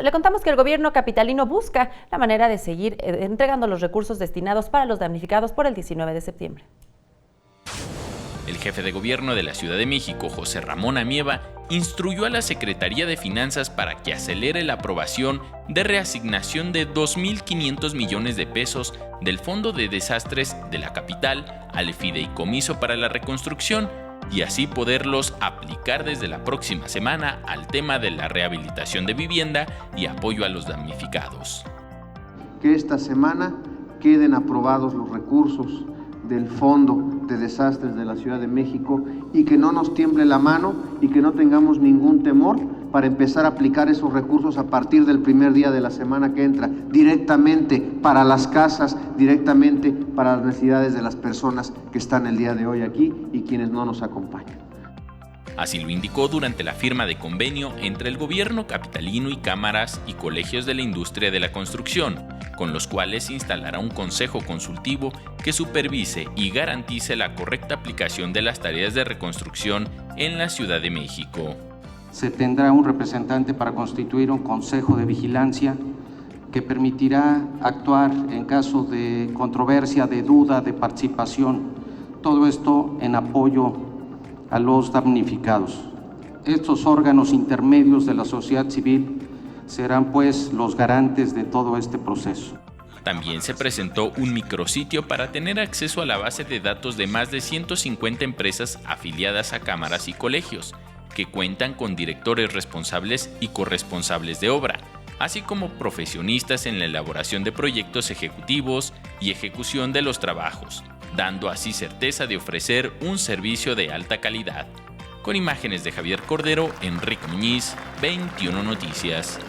Le contamos que el gobierno capitalino busca la manera de seguir entregando los recursos destinados para los damnificados por el 19 de septiembre. El jefe de gobierno de la Ciudad de México, José Ramón Amieva, instruyó a la Secretaría de Finanzas para que acelere la aprobación de reasignación de 2.500 millones de pesos del Fondo de Desastres de la capital al Fideicomiso para la Reconstrucción y así poderlos aplicar desde la próxima semana al tema de la rehabilitación de vivienda y apoyo a los damnificados. Que esta semana queden aprobados los recursos del Fondo de Desastres de la Ciudad de México y que no nos tiemble la mano y que no tengamos ningún temor para empezar a aplicar esos recursos a partir del primer día de la semana que entra, directamente para las casas, directamente para las necesidades de las personas que están el día de hoy aquí y quienes no nos acompañan. Así lo indicó durante la firma de convenio entre el gobierno capitalino y cámaras y colegios de la industria de la construcción, con los cuales se instalará un consejo consultivo que supervise y garantice la correcta aplicación de las tareas de reconstrucción en la Ciudad de México. Se tendrá un representante para constituir un consejo de vigilancia que permitirá actuar en caso de controversia, de duda, de participación, todo esto en apoyo a los damnificados. Estos órganos intermedios de la sociedad civil serán pues los garantes de todo este proceso. También se presentó un micrositio para tener acceso a la base de datos de más de 150 empresas afiliadas a cámaras y colegios, que cuentan con directores responsables y corresponsables de obra, así como profesionistas en la elaboración de proyectos ejecutivos y ejecución de los trabajos, dando así certeza de ofrecer un servicio de alta calidad. Con imágenes de Javier Cordero, Enrique Muñiz, 21 Noticias.